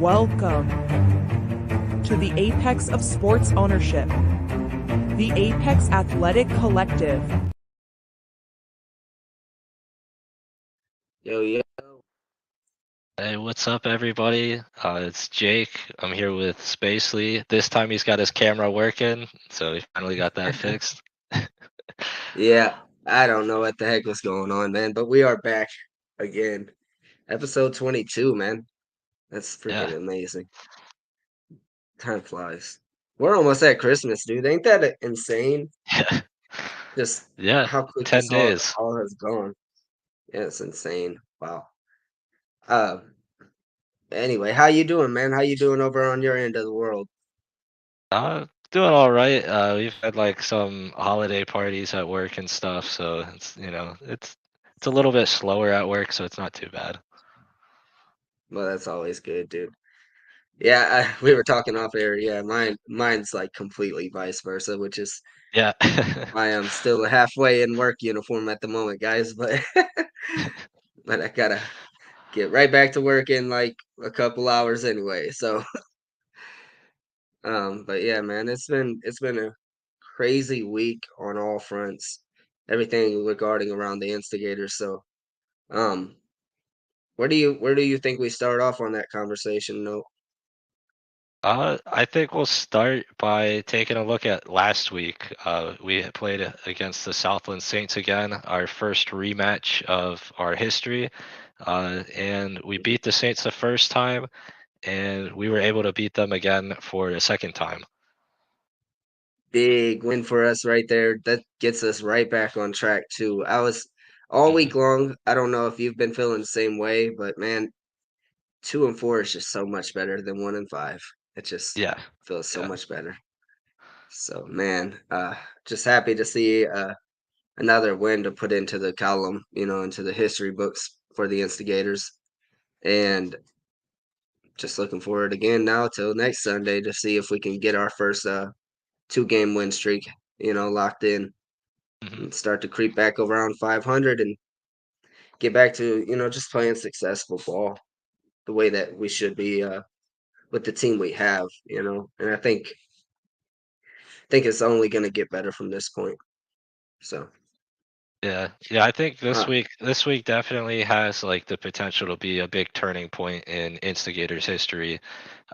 Welcome to the apex of sports ownership, the Apex Athletic Collective. Yo, yo. Hey, what's up, everybody? It's Jake. I'm here with Spacely. This time he's got his camera working, so he finally got that fixed. Yeah, I don't know what the heck was going on, man, but we are back again. Episode 22, man. That's Yeah, freaking amazing. Time flies. We're almost at Christmas, dude. Ain't that insane? yeah, Just yeah. how quick 10 this all, days. all has gone. Yeah, it's insane. Wow. Uh, anyway, how you doing, man? How you doing over on your end of the world? Doing all right. We've had like some holiday parties at work and stuff, so it's a little bit slower at work, so it's not too bad. Well, that's always good, dude. Yeah, we were talking off air. Yeah, mine's like completely vice versa, which is Yeah. I am still halfway in work uniform at the moment, guys, but but I gotta get right back to work in like a couple hours anyway. So, but yeah, man, it's been a crazy week on all fronts. Everything regarding around the instigators. So, um, where do you think we start off on that conversation? No, I think we'll start by taking a look at last week. We had played against the Southland Saints again, our first rematch of our history. And we beat the Saints the first time, and we were able to beat them again for the second time. big win for us right there. That gets us right back on track too. I was all Hmm. week long. I don't know if you've been feeling the same way, but man, 2 and 4 is just so much better than 1 and 5. It just Yeah, feels so yeah. much better. So man, just happy to see another win to put into the column, into the history books for the instigators. And just looking forward again now till next Sunday to see if we can get our first 2 game win streak, locked in Hmm. and start to creep back around 500 and get back to, just playing successful ball the way that we should be with the team we have, and I think it's only going to get better from this point. So, Yeah. I think this uh, week definitely has like the potential to be a big turning point in Instigators history.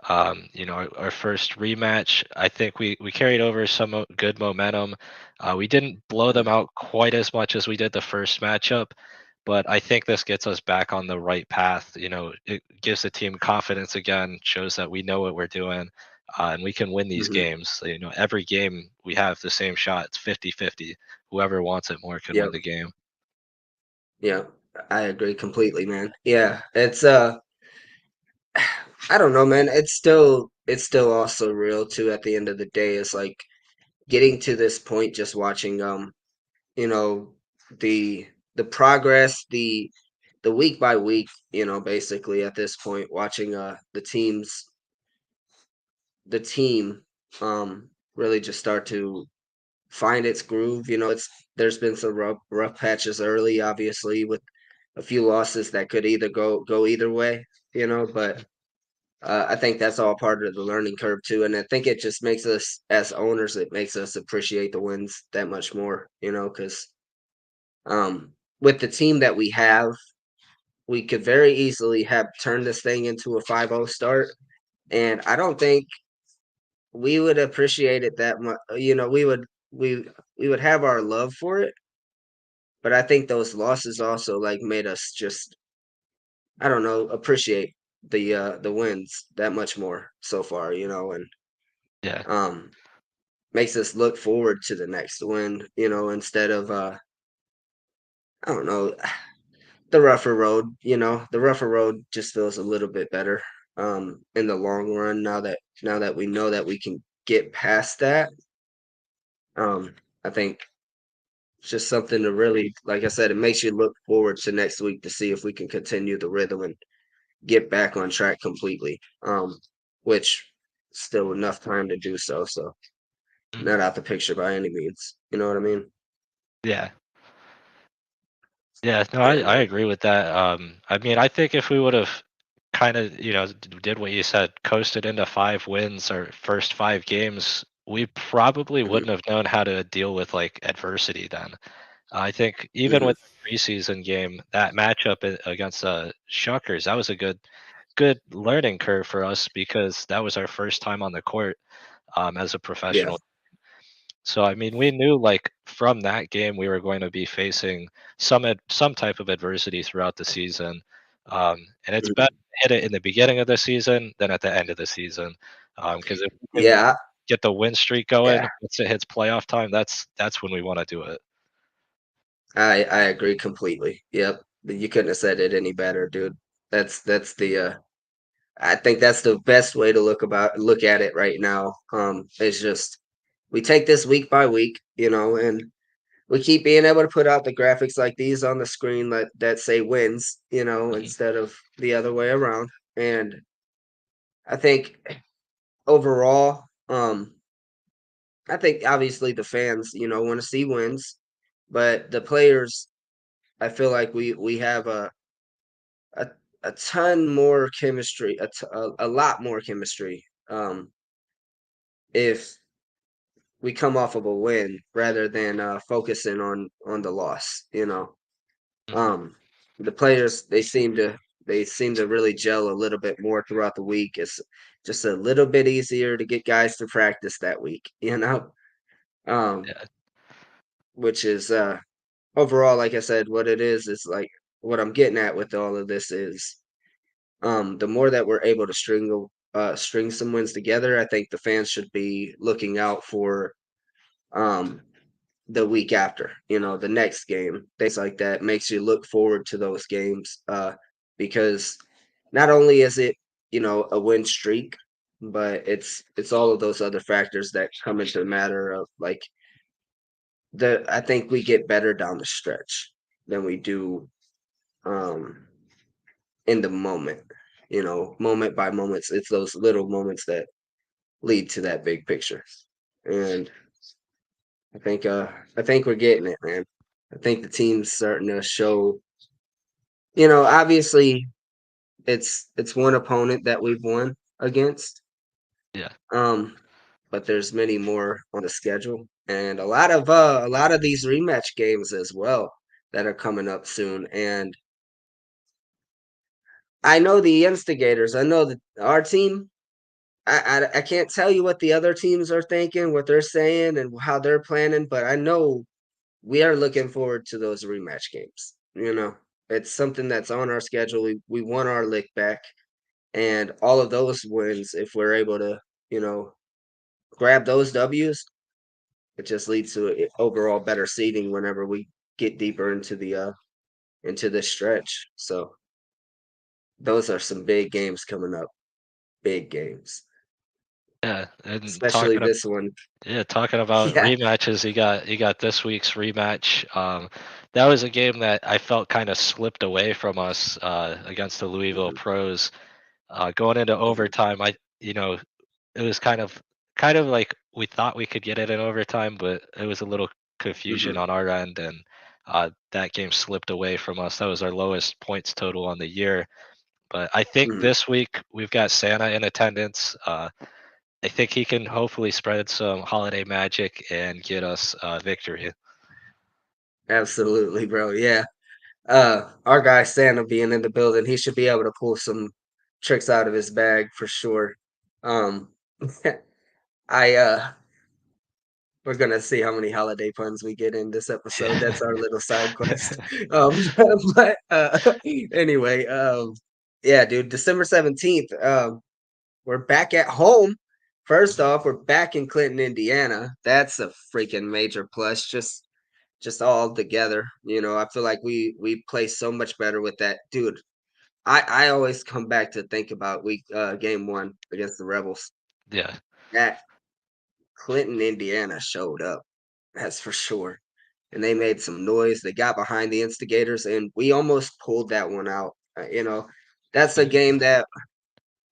Our first rematch, I think we carried over some good momentum. We didn't blow them out quite as much as we did the first matchup, but I think this gets us back on the right path. It gives the team confidence again, shows that we know what we're doing, and we can win these mhm. games. So, every game we have the same shot. It's 50-50. Whoever wants it more can Yeah, win the game. yeah, I agree completely, man. Yeah, it's I don't know, man. It's still also real too. At the end of the day, it's like getting to this point, just watching, you know, the the progress, the week by week, basically at this point, watching the team, really just start to find its groove. There's been some rough patches early, obviously, with a few losses that could either go either way, but I think that's all part of the learning curve too, and I think it just makes us as owners, it makes us appreciate the wins that much more, because with the team that we have, we could very easily have turned this thing into a 5-0 start, and I don't think we would appreciate it that much. We would have our love for it, but I think those losses also like made us just, I don't know, appreciate the wins that much more so far, and Yeah. um makes us look forward to the next win, instead of I don't know, the rougher road, the rougher road just feels a little bit better in the long run now that we know that we can get past that. I think it's just something to really, like I said, it makes you look forward to next week to see if we can continue the rhythm and get back on track completely. Which still enough time to do so. So Mhm. not out the picture by any means. You know what I mean? Yeah. Yeah, no, I, Yeah, I man. agree with that. I mean, I think if we would have kind of, did what you said, coasted into 5 wins our first 5 games, we probably Mhm, wouldn't have known how to deal with like adversity then. I think even mhm. with the preseason game, that matchup against Shuckers, that was a good learning curve for us because that was our first time on the court as a Yeah, professional. So I mean, we knew like from that game we were going to be facing some type of adversity throughout the season, and it's better mhm. to hit it in the beginning of the season than at the end of the season, because if we can Yeah, get the win streak going yeah. once it hits playoff time, that's when we want to do it. I agree completely. Yep. You couldn't have said it any better, dude. That's the I think that's the best way to look at it right now. It's just we take this week by week, and we keep being able to put out the graphics like these on the screen that say wins, Mhm. instead of the other way around. And I think overall, I think obviously the fans, want to see wins, but the players, I feel like we have a, a ton more chemistry, a lot more chemistry. If we come off of a win rather than focusing on the loss, Mhm. um, the players they seem to really gel a little bit more throughout the week. It's just a little bit easier to get guys to practice that week, um, Yeah. which is overall, like I said, what it is like what I'm getting at with all of this is the more that we're able to string some wins together, I think the fans should be looking out for um the week after, the next game, things like that makes you look forward to those games because not only is it, a win streak, but it's all of those other factors that come into the matter of like the I think we get better down the stretch than we do um in the moment, moment by moments. It's those little moments that lead to that big picture. And I think we're getting it, man. I think the team's starting to show, obviously it's one opponent that we've won against. Yeah. Um, but there's many more on the schedule and a lot of these rematch games as well that are coming up soon. And I know the instigators, I know that our team, I can't tell you what the other teams are thinking, what they're saying, and how they're planning, but I know we are looking forward to those rematch games. It's something that's on our schedule. We want our lick back, and all of those wins, if we're able to, grab those W's, it just leads to overall better seeding whenever we get deeper into this stretch. So those are some big games coming up. Big games, Yeah, and especially this one. talking about Yeah. rematches, you got this week's rematch. That was a game that I felt kind of slipped away from us against the Louisville Mhm, Pros. Going into mhm, overtime, it was kind of like we thought we could get it in overtime, but it was a little confusion mhm, on our end, and that game slipped away from us. That was our lowest points total on the year. But I think mhm. this week we've got Santa in attendance. I think he can hopefully spread some holiday magic and get us victory. Absolutely, bro. Yeah. Our guy Santa being in the building, he should be able to pull some tricks out of his bag for sure. Um, I we're gonna see how many holiday puns we get in this episode. That's our little side quest. Um, but anyway, yeah, dude, December 17th. We're back at home. First off, we're back in Clinton, Indiana. That's a freaking major plus. Just all together. I feel like we play so much better with that, dude. I always come back to think about week game 1 against the Rebels. Yeah. That Clinton, Indiana showed up. That's for sure. And they made some noise. They got behind the instigators, and we almost pulled that one out. That's a Mhm. game that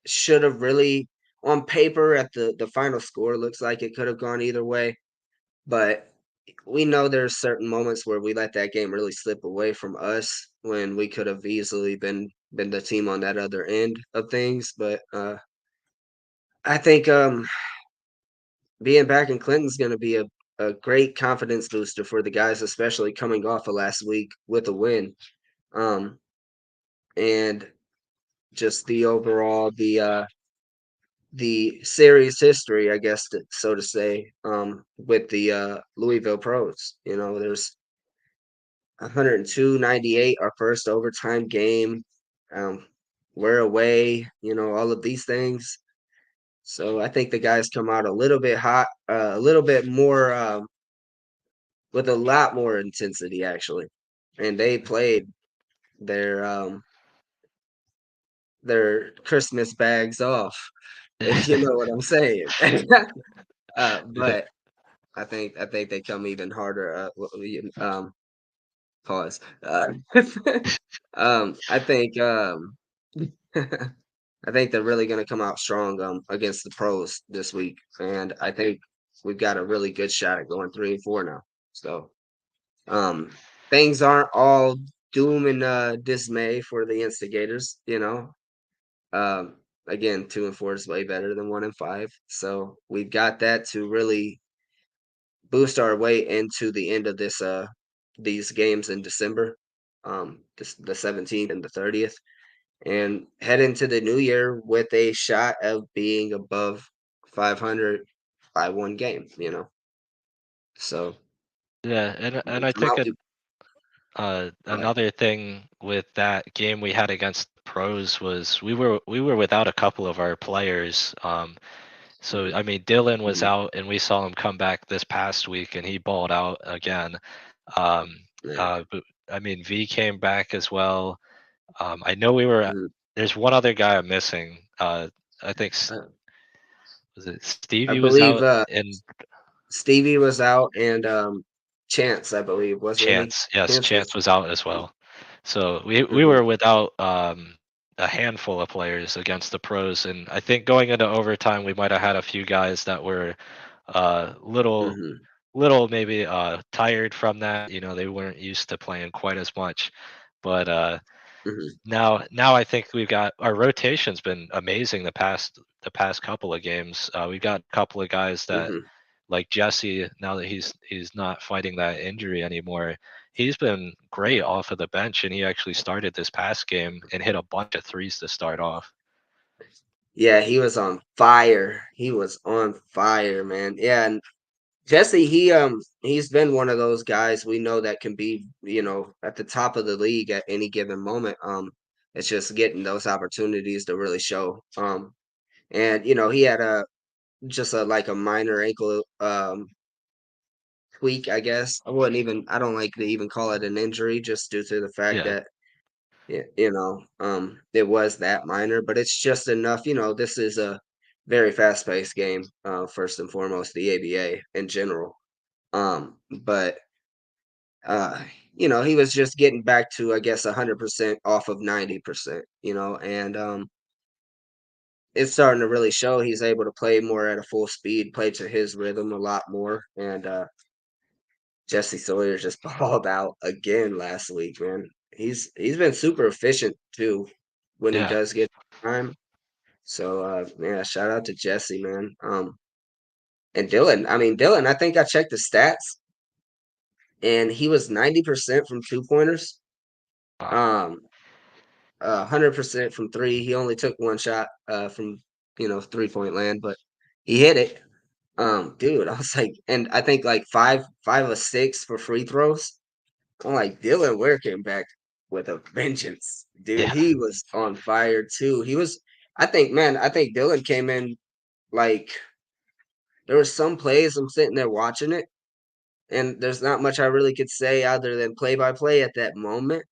should have really, on paper, at the final score, looks like it could have gone either way. But we know there's certain moments where we let that game really slip away from us when we could have easily been the team on that other end of things. But I think being back in Clinton's going to be a great confidence booster for the guys, especially coming off of last week with a win. Um, and just the overall the series history, I guess, so to say, with the Louisville Pros. You know, there's 102-98, our first overtime game. Um, we're away, you know, all of these things. So I think the guys come out a little bit hot, a little bit more with a lot more intensity actually, and they played their um their Christmas bags off, if you know what I'm saying. Yeah. But I think they come even harder. Pause. I think I think they're really going to come out strong against the pros this week, and I think we've got a really good shot at going 3-4 now. So um, things aren't all doom and dismay for the instigators. You know, again, 2-4 is way better than 1-5. So we've got that to really boost our way into the end of this these games in December, the 17th and the 30th, and head into the new year with a shot of being above 500 by one game. You know, so Yeah, and I come think out. Go ahead. another thing with that game we had against the pros was we were without a couple of our players. So Mhm, I mean, Dylan was mhm, out, and we saw him come back this past week, and he balled out again. Um, yeah, but I mean, V came back as well. I know we were. mhm. There's one other guy I'm missing. I think Uh, was it I Stevie was believe out in Stevie was out, and Chance, I believe, wasn't he? Chance. Yes, Chance was. Chance was out as well. So we Mhm, were without a handful of players against the pros, and I think going into overtime we might have had a few guys that were little mhm, maybe tired from that. You know, they weren't used to playing quite as much. But mhm, now I think we've got our rotation's been amazing the past couple of games. We've got a couple of guys that mhm. like Jesse, now that he's not fighting that injury anymore, he's been great off of the bench, and he actually started this past game and hit a bunch of threes to start off. Yeah, he was on fire. He was on fire, man. Yeah, and Jesse, he's been one of those guys we know that can be, you know, at the top of the league at any given moment. It's just getting those opportunities to really show. And you know, he had a just a like a minor ankle tweak, I guess. I don't like to even call it an injury just due to the fact Yeah, that you know, it was that minor, but it's just enough. You know, this is a very fast-paced game. First and foremost, the ABA in general. But uh, you know, he was just getting back to, I guess, 100% off of 90%. You know, and it's starting to really show. He's able to play more at a full speed, play to his rhythm a lot more, and Jesse Sawyer just balled out again last week, man. He's been super efficient too when he yeah, does get time. So yeah, shout out to Jesse, man. And Dylan. I mean Dylan, I think I checked the stats and he was 90% from two pointers. wow, Um 100% from three. He only took one shot from 3-point land, but he hit it. Dude, I was like, and I think like five or six for free throws. I'm like, Dylan Ware came back with a vengeance, dude. yeah, He was on fire too. I think Dylan came in like there were some plays I'm sitting there watching it, and there's not much I really could say other than play by play at that moment.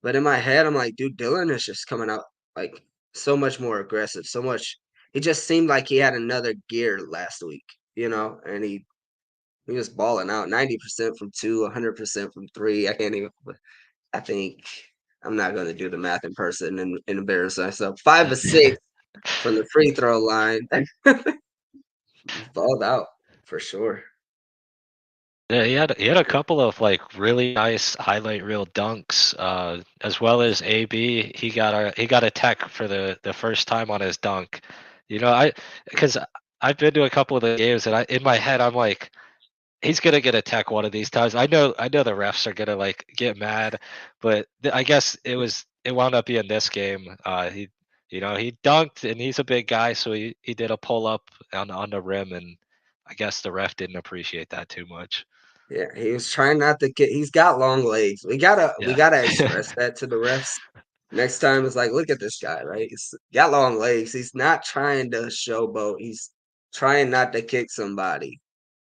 But in my head, I'm like, dude, Dylan is just coming out like so much more aggressive, so much. He just seemed like he had another gear last week, and he was balling out 90% from two, 100% from three. I can't even. I think I'm not going to do the math in person and embarrass myself. 5 of 6 from the free throw line. Balled out for sure. Yeah, he had a couple of like really nice highlight reel dunks, as well as AB. He got a tech for the first time on his dunk. Because I've been to a couple of the games and in my head I'm like, he's gonna get a tech one of these times. I know the refs are gonna like get mad, but I guess it wound up being this game. He dunked and he's a big guy, so he did a pull up on the rim, and I guess the ref didn't appreciate that too much. Yeah, he was trying not to get. He's got long legs. We Yeah. gotta express that to the refs. Next time, it's like, look at this guy, right? He's got long legs. He's not trying to showboat. He's trying not to kick somebody.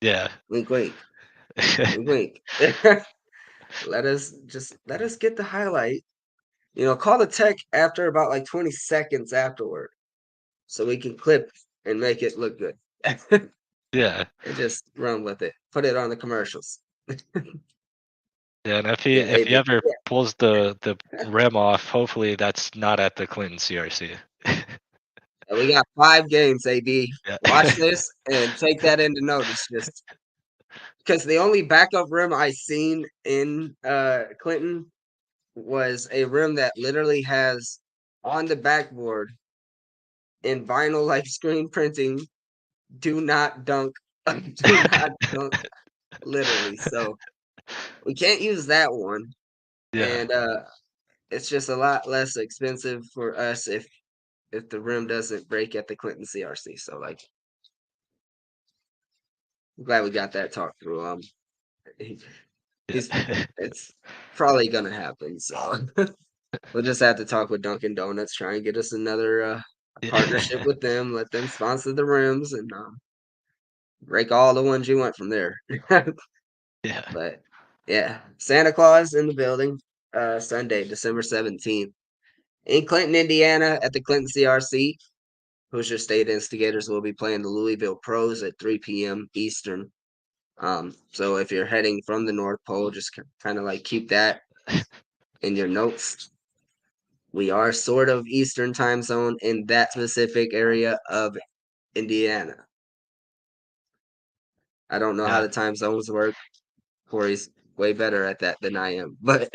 Yeah. Wink, wink, wink, wink. let us get the highlight. Call the tech after about like 20 seconds afterward, so we can clip and make it look good. Yeah. And just run with it. Put it on the commercials. Yeah, and if he Yeah, if he AB. ever pulls the rim off, hopefully that's not at the Clinton CRC. And we got 5 games, AB. Yeah. Watch this and take that into notice. Just because the only backup rim I seen in Clinton was a rim that literally has on the backboard in vinyl like screen printing, do not dunk, do not dunk, literally. So we can't use that one. Yeah. And it's just a lot less expensive for us if the rim doesn't break at the Clinton CRC. So like, I'm glad we got that talked through. He's Yeah. it's probably gonna happen. So we'll just have to talk with Dunkin' Donuts, try and get us another partnership Yeah. with them, let them sponsor the rims, and break all the ones you want from there. Yeah. But yeah, Santa Claus in the building. Sunday, December 17th, in Clinton, Indiana, at the Clinton CRC. Hoosier State Instigators will be playing the Louisville Pros at 3 p.m. Eastern. So if you're heading from the North Pole, just kind of like keep that in your notes. We are sort of Eastern time zone in that specific area of Indiana. I don't know how Yeah. the time zones work. Corey's way better at that than I am, but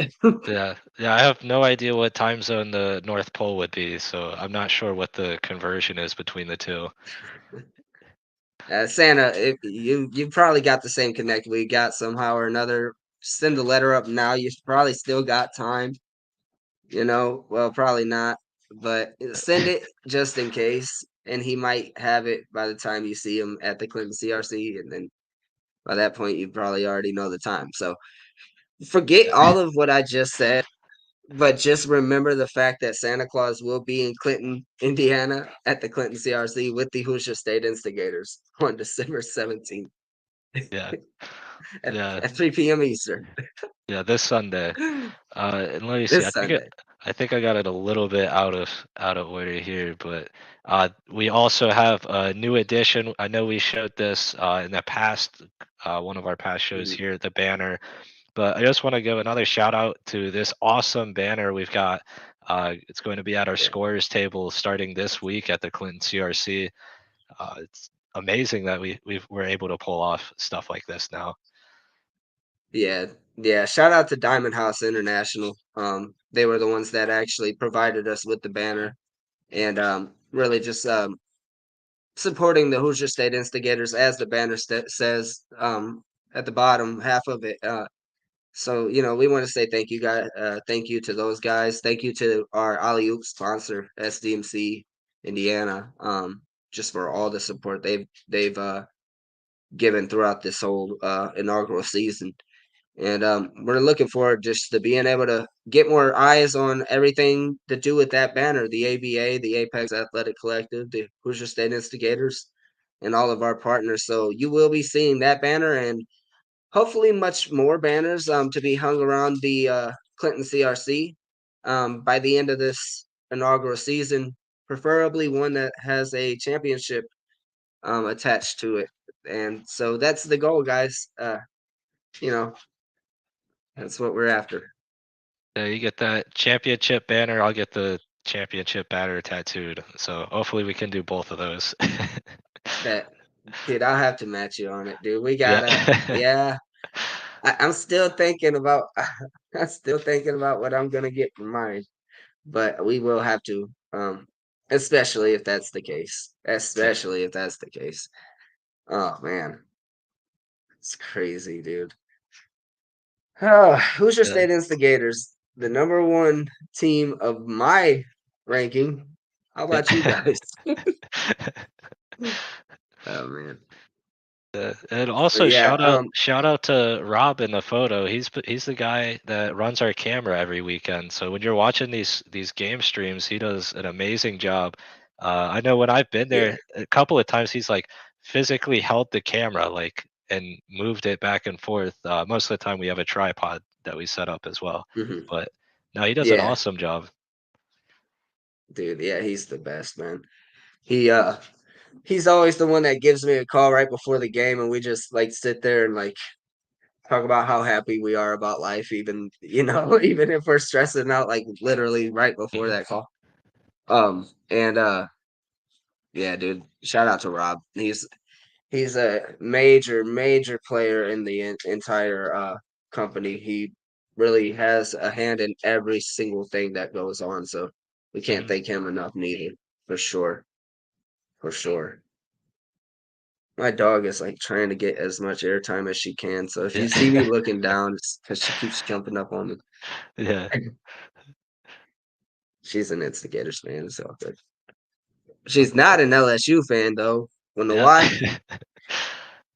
Yeah. Yeah. I have no idea what time zone the North Pole would be, so I'm not sure what the conversion is between the two. Santa, if you probably got the same connect we got somehow or another. Send the letter up now. You probably still got time. Well, probably not, but send it just in case, and he might have it by the time you see him at the Clinton CRC, and then by that point you probably already know the time. So forget all of what I just said, but just remember the fact that Santa Claus will be in Clinton, Indiana, at the Clinton CRC with the Hoosier State Instigators on December 17th Yeah. at, Yeah. at 3 p.m. Eastern. Yeah. This Sunday. And let me see. This Sunday. I think I got it a little bit out of order here, but we also have a new addition. I know we showed this in the past, one of our past shows Mhm. here, the banner. But I just want to give another shout out to this awesome banner we've got. It's going to be at our Yeah. scores table starting this week at the Clinton CRC. It's amazing that we're able to pull off stuff like this now. Yeah, yeah. Shout out to Diamond House International. They were the ones that actually provided us with the banner, and really just supporting the Hoosier State Instigators, as the banner says at the bottom half of it. So we want to say thank you, guys. Thank you to those guys. Thank you to our Alley Oop sponsor, SDMC Indiana, just for all the support they've given throughout this whole inaugural season. And we're looking forward just to being able to get more eyes on everything to do with that banner, the ABA, the Apex Athletic Collective, the Hoosier State Instigators, and all of our partners. So you will be seeing that banner and hopefully much more banners to be hung around the Clinton CRC by the end of this inaugural season, preferably one that has a championship attached to it. And so that's the goal, guys. You know, that's what we're after. You get that championship banner. I'll get the championship banner tattooed. So hopefully we can do both of those. That Kid, I'll have to match you on it, dude. We Yeah. gotta, yeah. I'm still thinking about I'm still thinking about what I'm gonna get for mine, but we will have to, especially if that's the case. Especially if that's the case. Oh man, it's crazy, dude. Oh, Hoosier Yeah. State Instigators, the number one team of my ranking. How about you guys? Oh man. And But also yeah, shout out to Rob in the photo. He's the guy that runs our camera every weekend. So when you're watching these game streams, he does an amazing job. I know when I've been yeah. there a couple of times, he's like physically held the camera like and moved it back and forth. Most of the time, we have a tripod that we set up as well. Hmm. But no, he does an Yeah, awesome job. dude. Yeah, he's the best, man. He he's always the one that gives me a call right before the game, and we just like sit there and like talk about how happy we are about life, even even if we're stressing out, like literally right before Mhm. that call. And yeah, dude, shout out to Rob. He's a major player in the entire company. He really has a hand in every single thing that goes on. So we can't Mhm. thank him enough, neither. For sure, for sure. My dog is like trying to get as much airtime as she can. So if you see me Yeah. looking down, it's because she keeps jumping up on me. Yeah. She's an Instigators fan, so good. She's not an LSU fan though. Wanna know Yeah. why?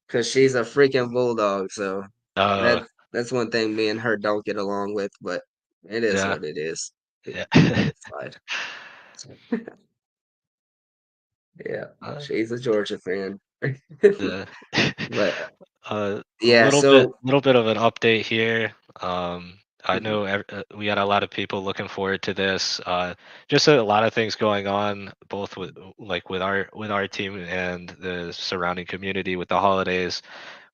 Because she's a freaking bulldog. So Oh, that's one thing me and her don't get along with, but it is yeah. what it is. Yeah. Let it slide. Yeah, Uh, she's a Georgia fan. yeah. But yeah, Little bit, so little bit of an update here. I mhm, know we got a lot of people looking forward to this. Just a lot of things going on, both with like with our team and the surrounding community with the holidays.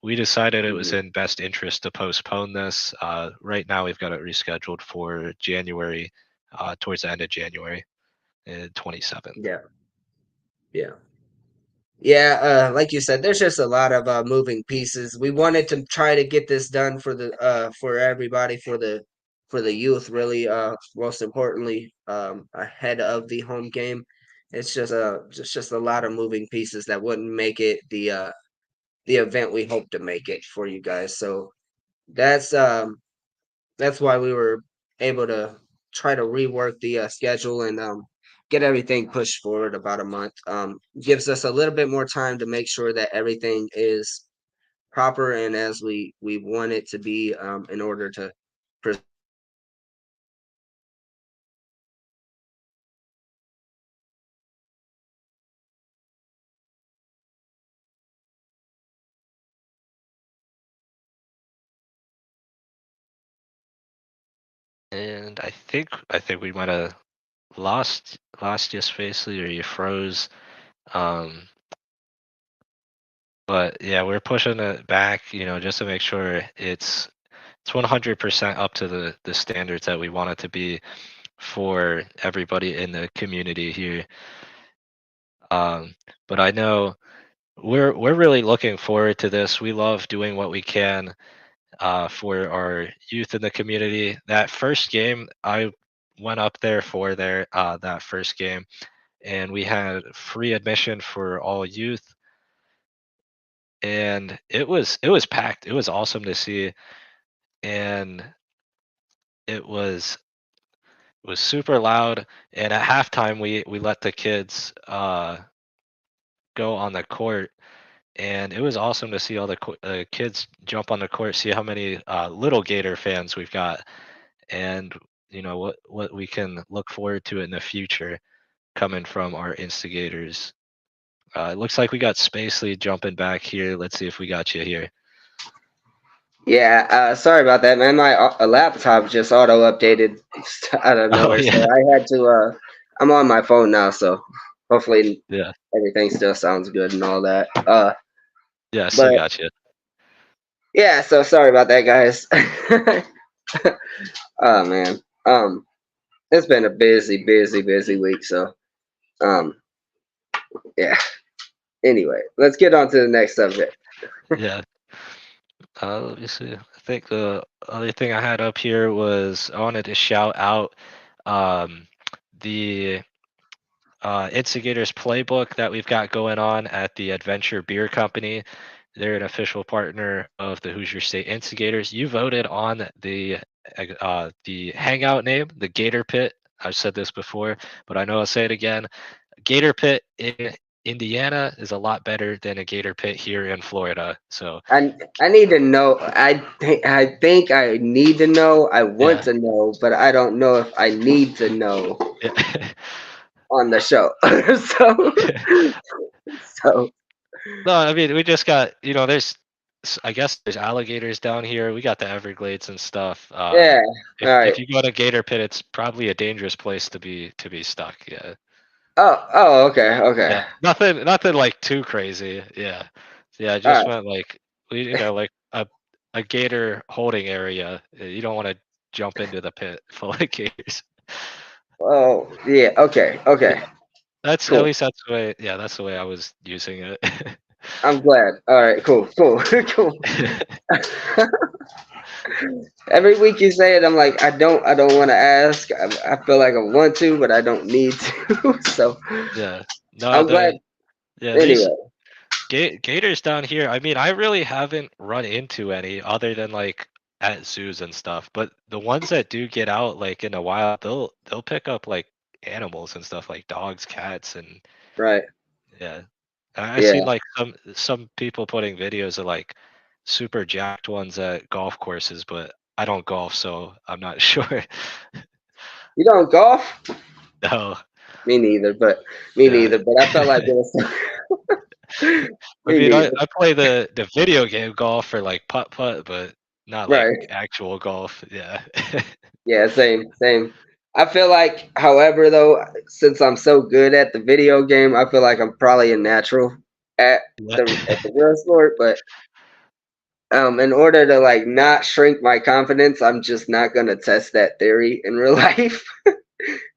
We decided it was mhm, in best interest to postpone this. Right now, we've got it rescheduled for January, towards the end of January, 27th. yeah, yeah. Yeah, like you said, there's just a lot of moving pieces. We wanted to try to get this done for the for everybody, for the youth, really. Most importantly, ahead of the home game. It's just a lot of moving pieces that wouldn't make it the event we hope to make it for you guys. So that's um that's why we were able to try to rework the schedule and get everything pushed forward about a month. Gives us a little bit more time to make sure that everything is proper and as we want it to be in order to present. And I think we might have lost you spacely, or you froze. Um, but yeah, we're pushing it back, just to make sure it's 100% up to the standards that we want it to be for everybody in the community here. Um, but I know we're really looking forward to this. We love doing what we can for our youth in the community. That first game, I went up there for that first game, and we had free admission for all youth, and it was packed. It was awesome to see, and it was super loud. And at halftime, we let the kids go on the court, and it was awesome to see all the kids jump on the court, see how many little Gator fans we've got, and what we can look forward to in the future coming from our instigators. It looks like we got Spacely jumping back here. Let's see if we got you here. Yeah, sorry about that, man. My laptop just auto updated out of Oh nowhere, so yeah, I had to. I'm on my phone now, so hopefully yeah, everything still sounds good and all that. yeah. I But still got you. yeah, so sorry about that, guys. Oh man, it's been a busy week. So um, yeah. Anyway, let's get on to the next subject. Yeah. Let me see. I think the other thing I had up here was I wanted to shout out um, the Instigators playbook that we've got going on at the Adventure Beer Company. They're an official partner of the Hoosier State Instigators. You voted on the hangout name, the Gator Pit. I've said this before, but I know I'll say it again. Gator Pit in Indiana is a lot better than a Gator Pit here in Florida. So I need to know. I think I need to know. I want yeah, to know, but I don't know if I need to know yeah. on the show. So No, I mean we just got there's I guess there's alligators down here. We got the Everglades and stuff. yeah. All If right. you go to Gator Pit, it's probably a dangerous place to be stuck. Yeah, Oh. Okay. Okay. yeah. Nothing like too crazy. Yeah, yeah. I All just right. meant like like a gator holding area. You don't want to jump into the pit full of gators. Oh. Yeah. Okay. Yeah, Okay. that's at Cool. least that's the way. Yeah, that's the way I was using it. I'm glad. All right. Cool. Cool. Cool. Every week you say it, I'm like, I don't want to ask. I feel like I want to, but I don't need to. So Yeah. No, I'm glad. these Anyway. gators down here. I mean, I really haven't run into any other than like at zoos and stuff. But the ones that do get out like in a while, they'll pick up like animals and stuff like dogs, cats, and Right. yeah. I Yeah. seen like some people putting videos of like super jacked ones at golf courses, but I don't golf, so I'm not sure. You don't golf? No. Me Yeah. neither. But I felt like it was. I Me mean, neither. I play the video game golf for like putt putt, but not like Right. actual golf. Yeah. Yeah. Same. Same. I feel like, however, though, since I'm so good at the video game, I feel like I'm probably a natural at Yeah. the real sport. But in order to like not shrink my confidence, I'm just not gonna test that theory in real life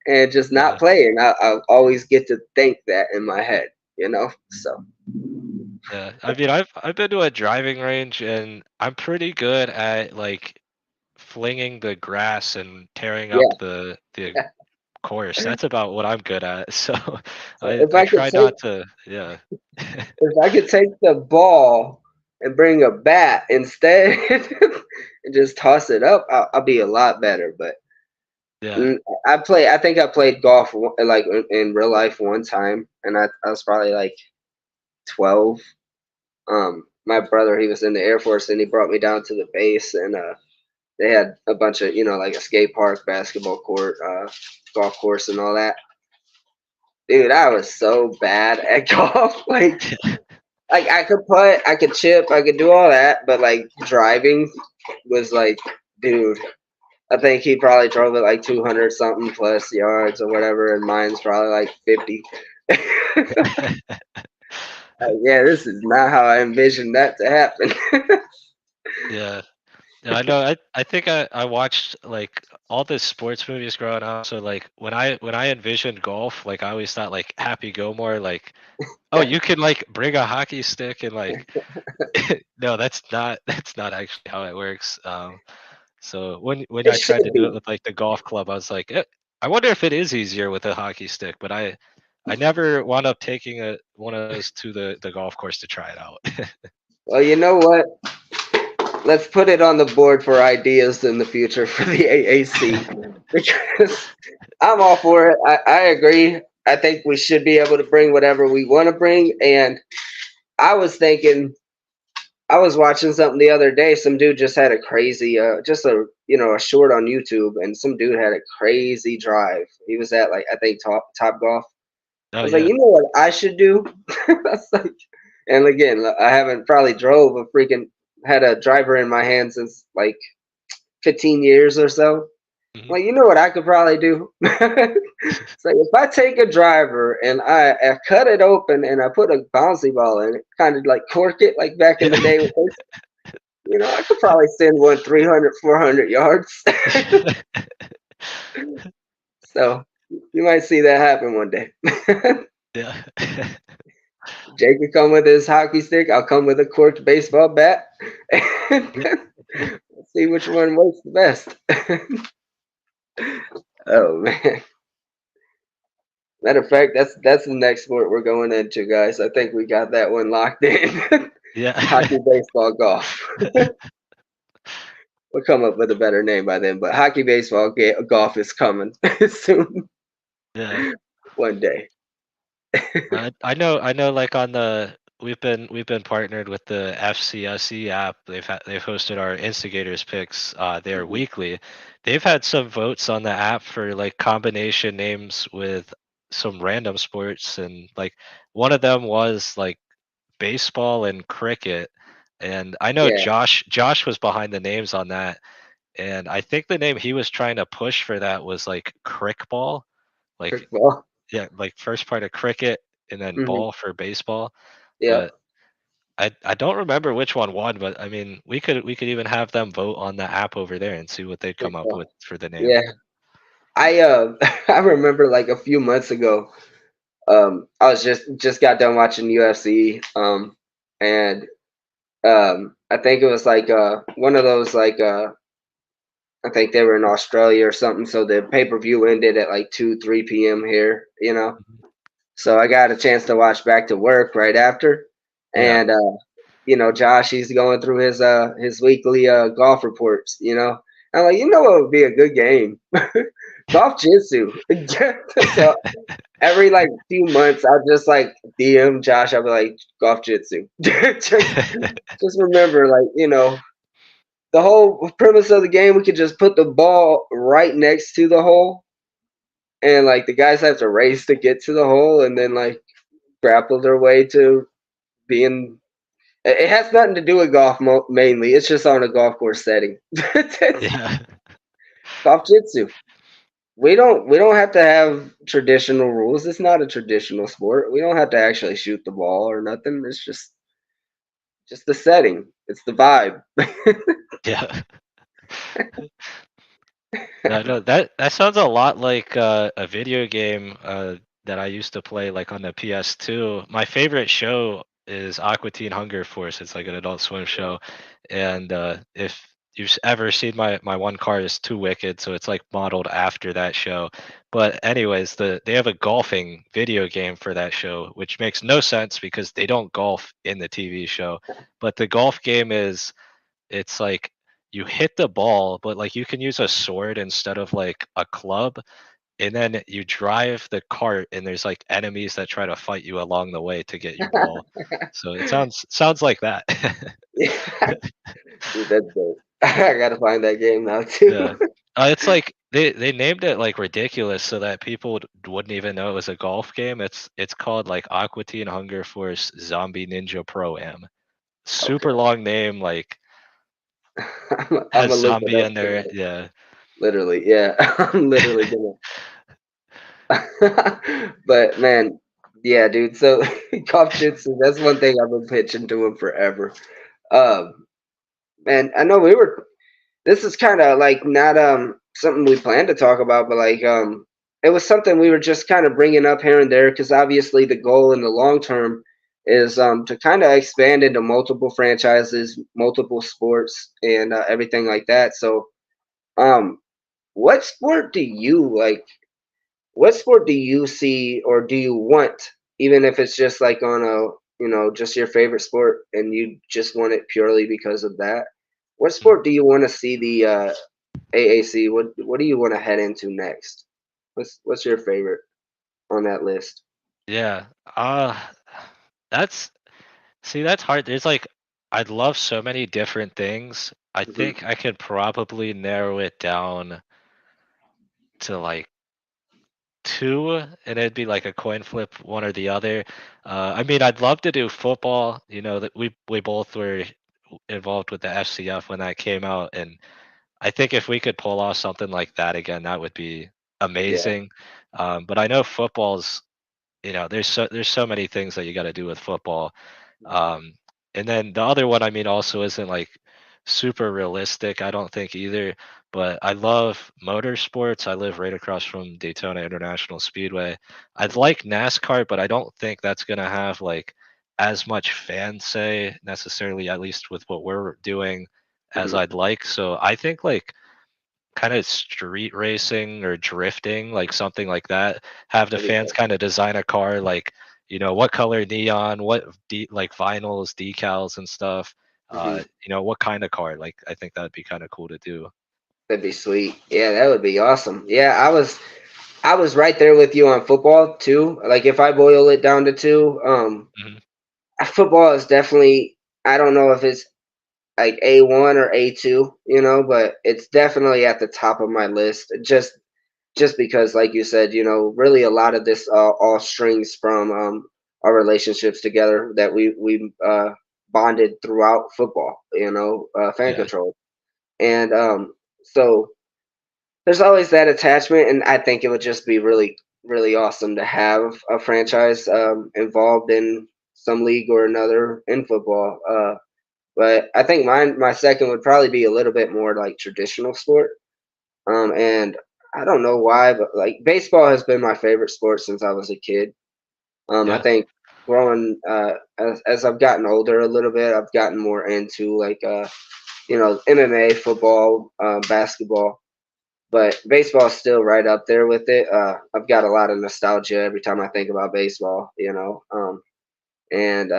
and just not Yeah. play. And I'll always get to think that in my head, you know. So Yeah. I mean, I've been to a driving range and I'm pretty good at like flinging the grass and tearing up yeah. the course. That's about what I'm good at. So So I try not to. Yeah. if I could take the ball and bring a bat instead and just toss it up, I'll be a lot better. But Yeah. mm, I think I played golf like in real life one time, and I was probably like 12. My brother, he was in the Air Force, and he brought me down to the base, and they had a bunch of like a skate park, basketball court, golf course, and all that. Dude, I was so bad at golf. Like I could putt, I could chip, I could do all that, but like driving was like, dude, I think he probably drove it like 200 something plus yards or whatever, and mine's probably like 50. Yeah, this is not how I envisioned that to happen. Yeah. Yeah, I know. I think I watched like all the sports movies growing up. So like when I envisioned golf, like I always thought like Happy Gilmore, like, oh, you can like bring a hockey stick and like no, that's not actually how it works. So when It I tried to should do it be. with like the golf club, I was like, I wonder if it is easier with a hockey stick, but I never wound up taking one of those to the golf course to try it out. Well, you know what? Let's put it on the board for ideas in the future for the AAC because I'm all for it. I agree. I think we should be able to bring whatever we want to bring. And I was thinking, I was watching something the other day. Some dude just had a crazy, just a a short on YouTube, and some dude had a crazy drive. He was at like I think Top Golf. I Oh was like, yeah. you know what I should do? I was like, and again, I haven't probably drove a freaking had a driver in my hand since like 15 years or so. Mhm. Like, you know what I could probably do? It's like if I take a driver and I cut it open and I put a bouncy ball in it, kind of like cork it like back in the day with this, I could probably send one 300, 400 yards. So you might see that happen one day. Yeah. Jake can come with his hockey stick. I'll come with a corked baseball bat. And Yeah. let's see which one works the best. Oh man. Matter of fact, that's the next sport we're going into, guys. I think we got that one locked in. Yeah. Hockey, baseball, golf. We'll come up with a better name by then, but hockey, baseball, golf is coming soon, Yeah. one day. I know like on the we've been partnered with the FCSE app. They've hosted our instigators picks there Mhm. weekly. They've had some votes on the app for like combination names with some random sports, and like one of them was like baseball and cricket. And I know Yeah, Josh was behind the names on that, and I think the name he was trying to push for that was like crickball, like kickball. yeah, like first part of cricket and then Hmm. ball for baseball. Yep, But I don't remember which one won, but I mean we could even have them vote on the app over there and see what they come up kickball. with for the name. Yeah, I I remember like a few months ago. I was just got done watching UFC. And I think it was like one of those like I think they were in Australia or something. So the pay per view ended at like 2, 3 p.m. here. Mhm. So I got a chance to watch back to work right after, Yeah. and Josh, he's going through his weekly golf reports. I'm like, what would be a good game? Golf jitsu. So every like few months, I'll just like DM Josh. I'll be like, golf jitsu. Just remember, like the whole premise of the game, we could just put the ball right next to the hole, and like the guys have to race to get to the hole, and then like grapple their way to being. It has nothing to do with golf mainly. It's just on a golf course setting. Yeah. Golf jitsu. We don't have to have traditional rules. It's not a traditional sport. We don't have to actually shoot the ball or nothing. It's just the setting. It's the vibe. Yeah. No, no, that sounds a lot like a video game that I used to play like on the PS2. My favorite show is Aqua Teen Hunger Force. It's like an Adult Swim show, and if you've ever seen my one car is Too Wicked, so it's like modeled after that show. But anyways, they have a golfing video game for that show, which makes no sense because they don't golf in the TV show. But the golf game is it's like you hit the ball, but like you can use a sword instead of like a club, and then you drive the cart, and there's like enemies that try to fight you along the way to get your ball. So it sounds like that. Yeah, dude, that's dope. I gotta find that game now too. Yeah. It's like they named it like ridiculous so that people wouldn't even know it was a golf game. It's called like Aqua Teen Hunger Force Zombie Ninja Pro Am. Okay, Super long name, like I'm has gonna look it zombie up in there. tonight. Yeah. Literally, yeah. I'm literally gonna. But man, yeah, dude. So golf jitsu, that's one thing I've been pitching to him forever. Um, and I know we were. This is kind of like not something we planned to talk about, but like it was something we were just kind of bringing up here and there because obviously the goal in the long term is to kind of expand into multiple franchises, multiple sports, and everything like that. So, um, what sport do you like? What sport do you see or do you want, even if it's just like on a, just your favorite sport and you just want it purely because of that? What sport do you want to see the AAC? What do you want to head into next? What's your favorite on that list? Yeah. That's see, that's hard. There's like I'd love so many different things. I Hmm. think I could probably narrow it down to like two, and it'd be like a coin flip, one or the other. I mean, I'd love to do football. You know that we both were involved with the FCF when that came out, and I think if we could pull off something like that again, that would be Yeah. amazing. But I know football's there's so many things that you got to do with football. Um, and then the other one, I mean, also isn't like super realistic, I don't think either. But I love motorsports. I live right across from Daytona International Speedway. I'd like NASCAR, but I don't think that's gonna have like as much fan say necessarily, at least with what we're doing, as Mhm. I'd like. So I think like kind of street racing or drifting, like something like that. Have the That'd be fans cool. kind of design a car, like what color neon, what like vinyls, decals, and stuff. Mhm. What kind of car? Like I think that'd be kind of cool to do. That'd be sweet. Yeah, that would be awesome. Yeah, I was right there with you on football too. Like if I boil it down to two, Hmm. football is definitely. I don't know if it's like A1 or A2, but it's definitely at the top of my list. Just because, like you said, really a lot of this all strings from our relationships together that we bonded throughout football. Fan Yeah, control, and so there's always that attachment, and I think it would just be really, really awesome to have a franchise involved in some league or another in football. But I think my second would probably be a little bit more like traditional sport. And I don't know why, but like baseball has been my favorite sport since I was a kid. I yeah, think growing as I've gotten older a little bit, I've gotten more into like MMA, football, basketball, but baseball is still right up there with it. I've got a lot of nostalgia every time I think about baseball, and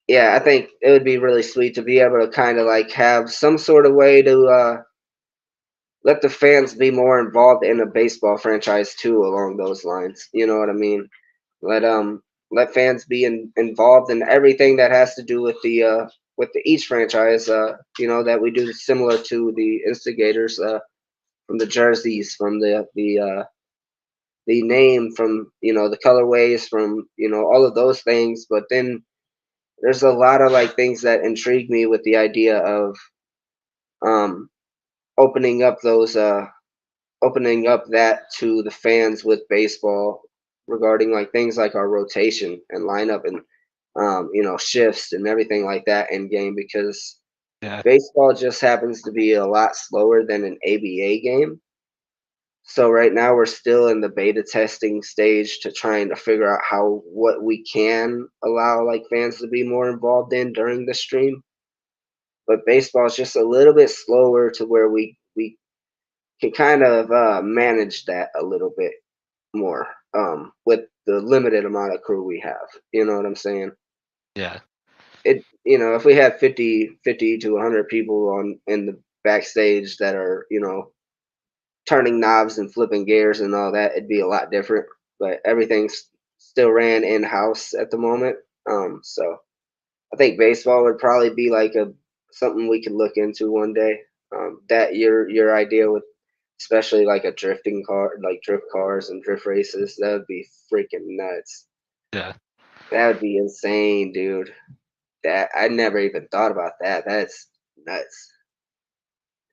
yeah, I think it would be really sweet to be able to kind of like have some sort of way to let the fans be more involved in a baseball franchise too, along those lines. You know what I mean? Let fans be involved in everything that has to do with the each franchise. That we do similar to the Instigators, from the jerseys, from the name, from the colorways, from all of those things. But then there's a lot of like things that intrigue me with the idea of um, opening up those opening up that to the fans with baseball regarding like things like our rotation and lineup and shifts and everything like that in game, because yeah, baseball just happens to be a lot slower than an ABA game. So right now we're still in the beta testing stage to trying to figure out how what we can allow like fans to be more involved in during the stream. But baseball is just a little bit slower to where we can kind of manage that a little bit more with the limited amount of crew we have. You know what I'm saying? yeah, If we had 50 to 100 people on in the backstage that are, turning knobs and flipping gears and all that, it'd be a lot different. But everything's still ran in house at the moment. So I think baseball would probably be like a something we could look into one day. That your idea with especially like a drifting car, like drift cars and drift races, that would be freaking nuts. yeah. That would be insane, dude. That I never even thought about that. That's nuts.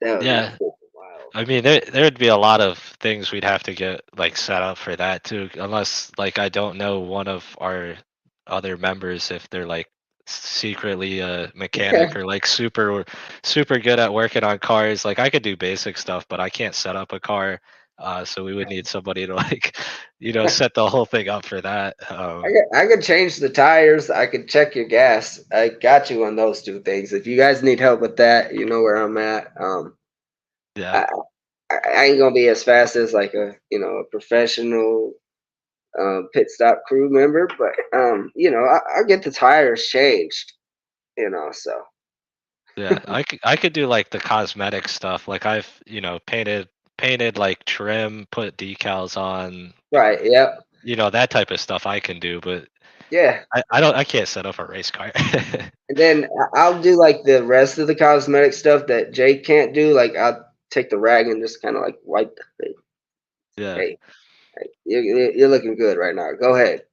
That would be Yeah, freaking wild. I mean, there'd be a lot of things we'd have to get like set up for that too, unless like I don't know one of our other members if they're like secretly a mechanic or like super good at working on cars. Like I could do basic stuff, but I can't set up a car. So we would need somebody to like, set the whole thing up for that. I could change the tires. I could check your gas. I got you on those two things. If you guys need help with that, you know where I'm at. Yeah, I, I ain't gonna be as fast as like a professional pit stop crew member, but I'll get the tires changed. So yeah. I could do like the cosmetic stuff. Like I've, painted like trim, put decals on, right, yep, that type of stuff I can do, but yeah. I can't set up a race car. And then I'll do like the rest of the cosmetic stuff that Jake can't do. Like I'll take the rag and just kind of like wipe the thing. Yeah. Hey, you're looking good right now. Go ahead.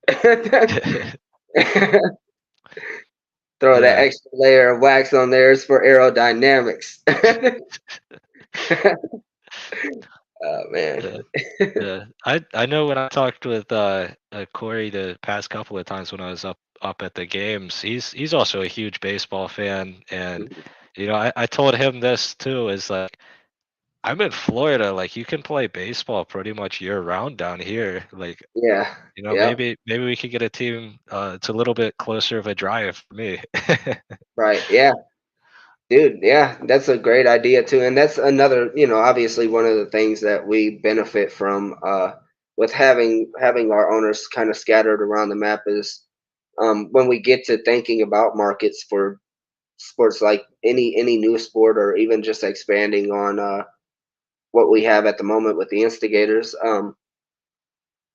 Throw that Yeah. extra layer of wax on there is for aerodynamics. Oh man. Yeah. Yeah. I know when I talked with Corey the past couple of times when I was up at the games, he's also a huge baseball fan, and I told him this too, is like I'm in Florida. Like you can play baseball pretty much year round down here. Like Yeah. Yep. maybe we could get a team. It's a little bit closer of a drive for me. Right. Yeah. Dude, yeah, that's a great idea too. And that's another, obviously one of the things that we benefit from with having our owners kind of scattered around the map is when we get to thinking about markets for sports like any new sport or even just expanding on what we have at the moment with the instigators.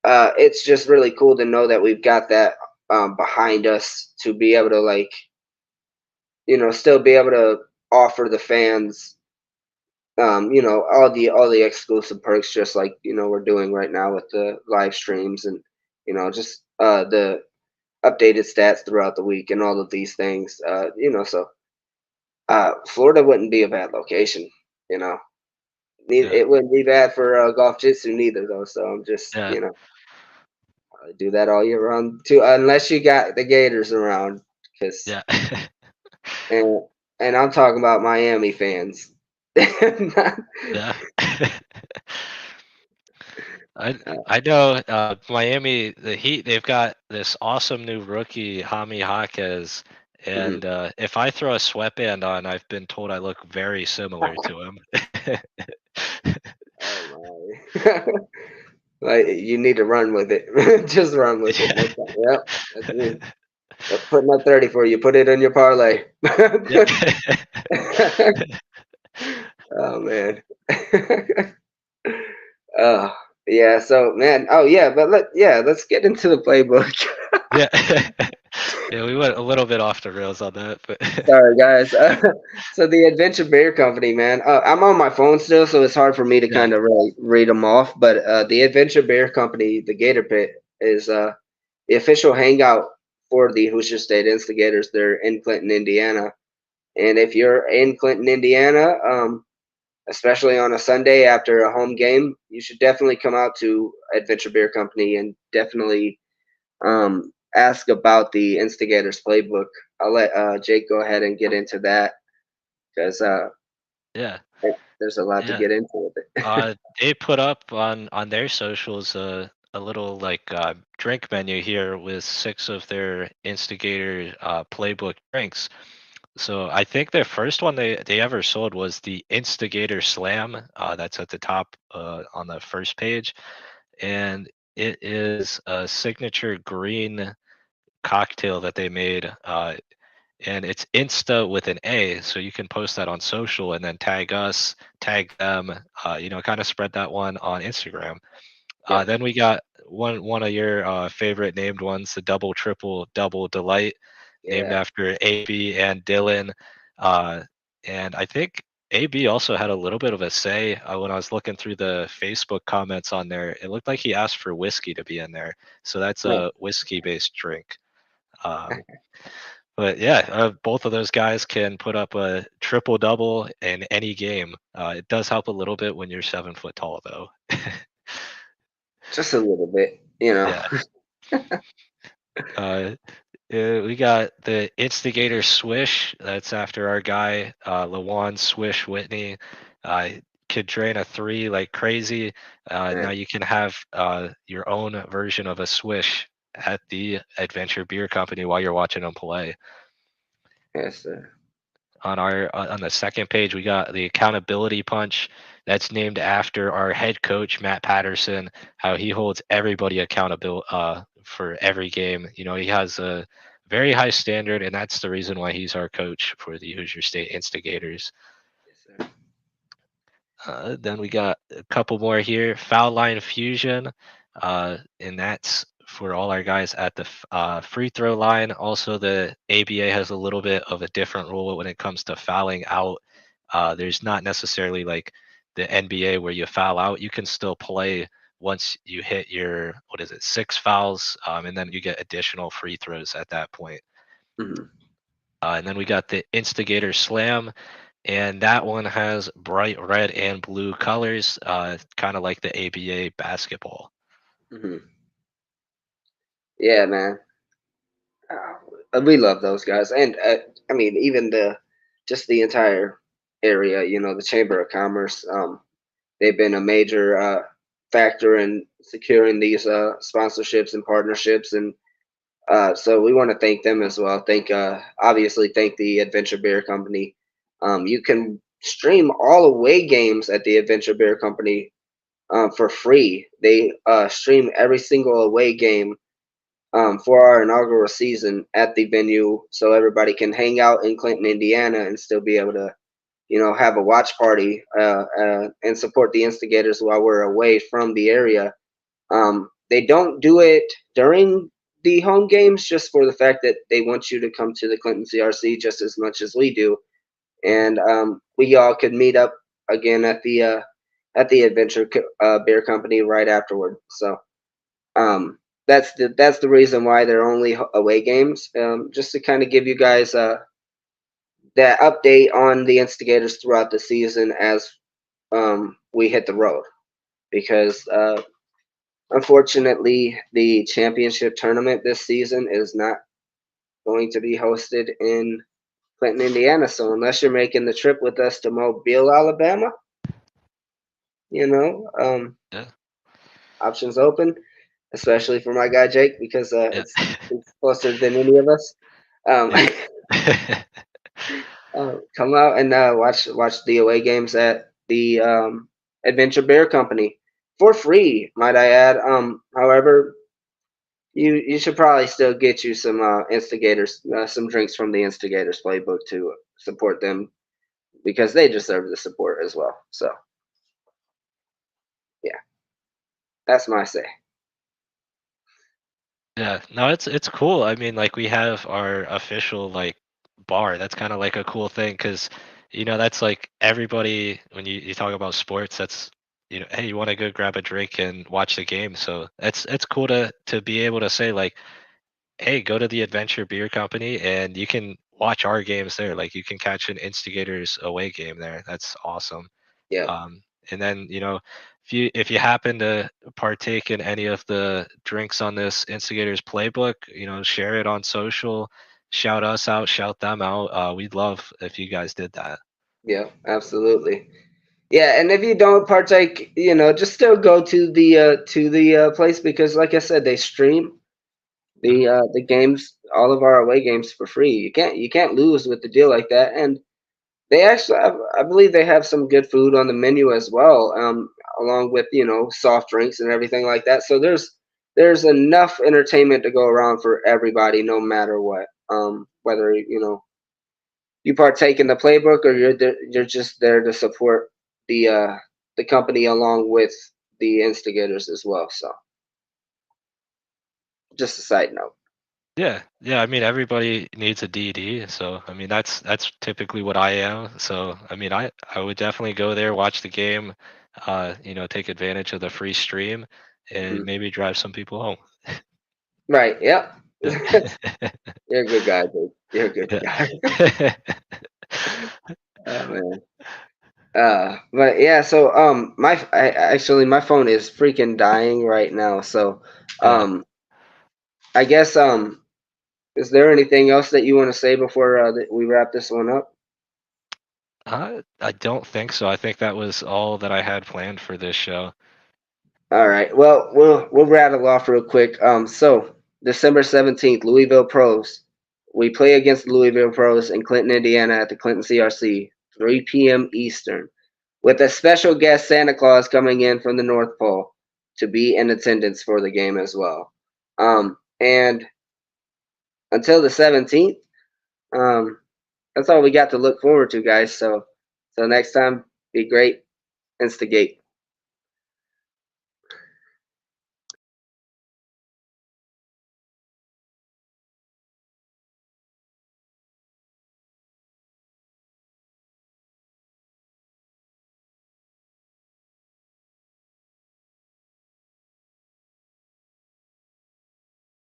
It's just really cool to know that we've got that behind us to be able to still be able to offer the fans all the exclusive perks, just like we're doing right now with the live streams and just the updated stats throughout the week and all of these things. So Florida wouldn't be a bad location. You know, Yeah, it wouldn't be bad for golf jitsu neither, though. So I'm just yeah, I do that all year round too, unless you got the Gators around, because yeah, and and I'm talking about Miami fans. Not- yeah. I uh, I know Miami, the Heat, they've got this awesome new rookie, Jaime Jaquez, mhm. and if I throw a sweatband on, I've been told I look very similar to him. Oh my. Like you need to run with it. Just run with it. Yeah. Next time. Yep, that's me. Yep, putting up 30 for you. Put it in your parlay. Yeah. Oh man. uh yeah, so man, oh yeah, but let's get into the playbook. Yeah. Yeah, we went a little bit off the rails on that, but Sorry guys. So the Adventure Beer Company, man. I'm on my phone still, so it's hard for me to yeah, kind of really read them off. But the Adventure Beer Company, the Gator Pit, is the official hangout for the Hoosier State Instigators. They're in Clinton, Indiana. And if you're in Clinton, Indiana, especially on a Sunday after a home game, you should definitely come out to Adventure Beer Company and definitely ask about the Instigators playbook. I'll let Jake go ahead and get into that because yeah, there's a lot to yeah. get into with it. They put up on their socials a little like drink menu here with 6 of their Instigator playbook drinks. So I think their first one they ever sold was the Instigator Slam. That's at the top on the first page, and it is a signature green cocktail that they made. And it's Insta with an A, so you can post that on social and then tag us, tag them, kind of spread that one on Instagram. Yep. Then we got one of your favorite named ones, the double triple double delight, named Yeah. after AB and Dylan. Uh, and I think AB also had a little bit of a say when I was looking through the Facebook comments on there. It looked like he asked for whiskey to be in there, so that's No. a whiskey-based drink. Um, but yeah, both of those guys can put up a triple double in any game. It does help a little bit when you're 7 foot tall, though. Just a little bit. Yeah. Uh, we got the Instigator Swish. That's after our guy, Lawan Swish Whitney. Could drain a 3 like crazy. Yeah. Now you can have your own version of a Swish at the Adventure Beer Company while you're watching them play. Yes, sir. On the second page, we got the accountability punch. That's named after our head coach Matt Patterson. How he holds everybody accountable for every game. He has a very high standard, and that's the reason why he's our coach for the Hoosier State Instigators. Yes, sir. Then we got a couple more here. Foul line fusion, and that's for all our guys at the free throw line. Also, the ABA has a little bit of a different rule when it comes to fouling out. There's not necessarily like the NBA where you foul out. You can still play once you hit your, what is it, 6 fouls, and then you get additional free throws at that point. Mhm. And then we got the Instigator Slam, and that one has bright red and blue colors, kind of like the ABA basketball. Mhm. Yeah, man. We love those guys, and I mean, even just the entire area. The Chamber of Commerce. they've been a major factor in securing these sponsorships and partnerships, and so we want to thank them as well. Obviously thank the Adventure Beer Company. You can stream all away games at the Adventure Beer Company for free. They stream every single away game for our inaugural season at the venue, so everybody can hang out in Clinton, Indiana, and still be able to, have a watch party and support the Instigators while we're away from the area. They don't do it during the home games, just for the fact that they want you to come to the Clinton CRC just as much as we do, and we all could meet up again at the Adventure Beer Company right afterward. So that's the reason why they're only away games, just to kind of give you guys that update on the Instigators throughout the season as we hit the road, because unfortunately the championship tournament this season is not going to be hosted in Clinton, Indiana. So unless you're making the trip with us to Mobile, Alabama, Yeah. options open, especially for my guy Jake, because Yeah. it's closer than any of us. Yeah. Come out and watch the away games at the Adventure Bear Company for free, might I add. However, you should probably still get you some Instigators, some drinks from the Instigators playbook to support them, because they deserve the support as well. So yeah, that's my say. Yeah, no, it's cool. I mean, like we have our official like bar. That's kind of like a cool thing because that's like everybody when you talk about sports, that's hey, you want to go grab a drink and watch the game. So it's cool to be able to say like, hey, go to the Adventure Beer Company and you can watch our games there. Like you can catch an Instigators away game there. That's awesome. Yeah, And then if you happen to partake in any of the drinks on this Instigators playbook, share it on social, shout us out, shout them out. We'd love if you guys did that. yeah, absolutely. Yeah, and if you don't partake, just still go to the place, because, like I said, they stream Mhm. the games, all of our away games, for free. You can't lose with the deal like that. And they actually, I believe, they have some good food on the menu as well, along with soft drinks and everything like that. So there's enough entertainment to go around for everybody, no matter what. Whether you partake in the playbook, or you're just there to support the company along with the Instigators as well. So just a side note. Yeah, yeah. I mean, everybody needs a DD, so I mean that's typically what I am. So I mean, I would definitely go there, watch the game, take advantage of the free stream, and Mhm. maybe drive some people home. Right. Yep. Yeah. You're a good guy, dude. You're a good guy. Yeah. Oh man. But yeah. So actually my phone is freaking dying right now. So Yeah. um, I guess is there anything else that you want to say before that we wrap this one up? I don't think so. I think that was all that I had planned for this show. All right. Well, we'll rattle off real quick. So December 17th, Louisville Pros. We play against the Louisville Pros in Clinton, Indiana, at the Clinton CRC, 3 p.m. Eastern, with a special guest, Santa Claus, coming in from the North Pole to be in attendance for the game as well. And until the 17th, um, that's all we got to look forward to, guys. So next time, be great, instigate.